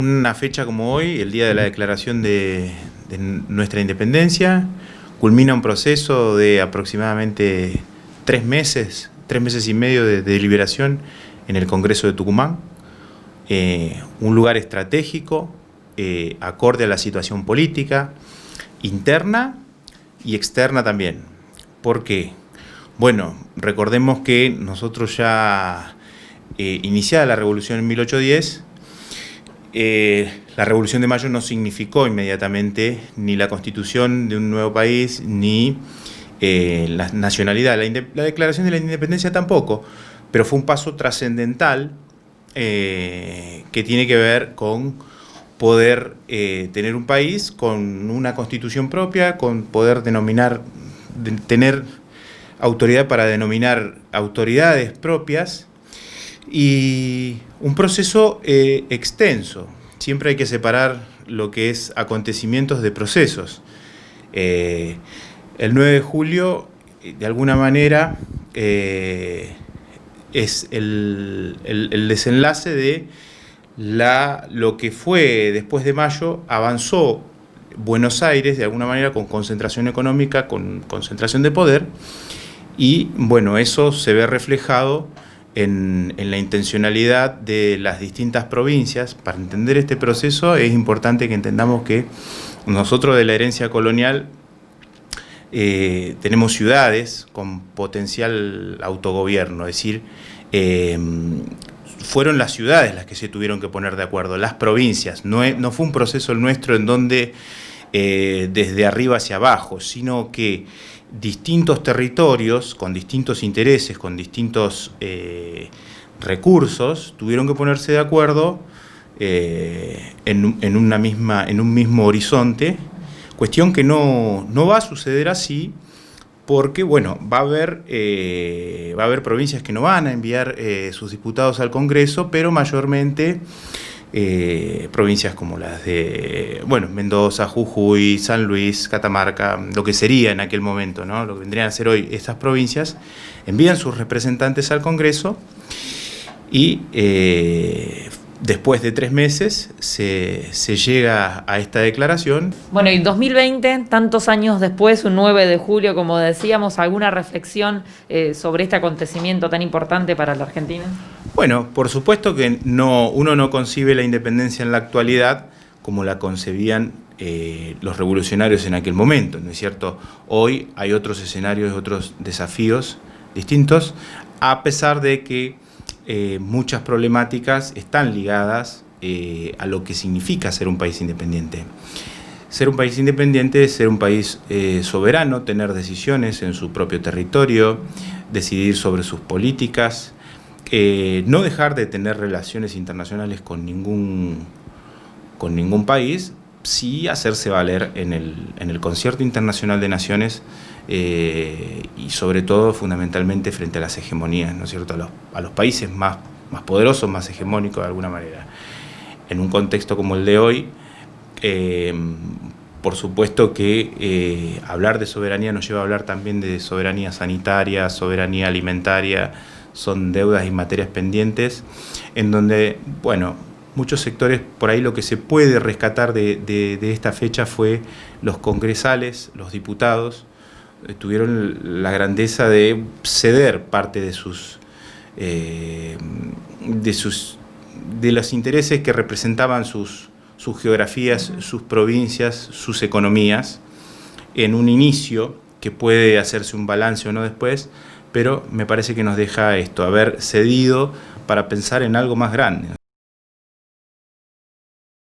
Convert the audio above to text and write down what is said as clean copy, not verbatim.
Una fecha como hoy, el día de la declaración de nuestra independencia, culmina un proceso de aproximadamente 3 meses y medio de deliberación en el Congreso de Tucumán, un lugar estratégico, acorde a la situación política, interna y externa también. ¿Por qué? Bueno, recordemos que nosotros ya, iniciada la Revolución en 1810, la Revolución de Mayo no significó inmediatamente ni la constitución de un nuevo país, ni la nacionalidad. La declaración de la independencia tampoco, pero fue un paso trascendental que tiene que ver con poder tener un país con una constitución propia, con poder tener autoridad para denominar autoridades propias, y un proceso extenso. Siempre hay que separar lo que es acontecimientos de procesos. El 9 de julio, de alguna manera, es el desenlace de lo que fue después de Mayo. Avanzó Buenos Aires, de alguna manera, con concentración económica, con concentración de poder, y bueno, eso se ve reflejado en la intencionalidad de las distintas provincias. Para entender este proceso es importante que entendamos que nosotros, de la herencia colonial, tenemos ciudades con potencial autogobierno, es decir, fueron las ciudades las que se tuvieron que poner de acuerdo, las provincias. No fue un proceso el nuestro en donde desde arriba hacia abajo, sino que distintos territorios con distintos intereses, con distintos recursos, tuvieron que ponerse de acuerdo en un mismo horizonte, cuestión que no va a suceder así, porque bueno, va a haber provincias que no van a enviar sus diputados al Congreso, pero mayormente provincias como las de Mendoza, Jujuy, San Luis, Catamarca, lo que sería en aquel momento, ¿no? Lo que vendrían a ser hoy estas provincias, envían sus representantes al Congreso y después de 3 meses se llega a esta declaración. Bueno, y 2020, tantos años después, un 9 de julio, como decíamos, ¿alguna reflexión sobre este acontecimiento tan importante para la Argentina? Bueno, por supuesto que uno no concibe la independencia en la actualidad como la concebían los revolucionarios en aquel momento, ¿no es cierto? Hoy hay otros escenarios, otros desafíos distintos, a pesar de que muchas problemáticas están ligadas a lo que significa ser un país independiente. Ser un país independiente es ser un país soberano, tener decisiones en su propio territorio, decidir sobre sus políticas, no dejar de tener relaciones internacionales con ningún país, sí hacerse valer en el concierto internacional de naciones, y sobre todo, fundamentalmente, frente a las hegemonías, ¿no es cierto?, a los países más poderosos, más hegemónicos de alguna manera. En un contexto como el de hoy, por supuesto que hablar de soberanía nos lleva a hablar también de soberanía sanitaria, soberanía alimentaria. Son deudas y materias pendientes en donde, bueno, muchos sectores, por ahí lo que se puede rescatar de esta fecha fue los congresales, los diputados, tuvieron la grandeza de ceder parte de los intereses que representaban sus geografías, sus provincias, sus economías, en un inicio que puede hacerse un balance o no después, pero me parece que nos deja esto, haber cedido para pensar en algo más grande.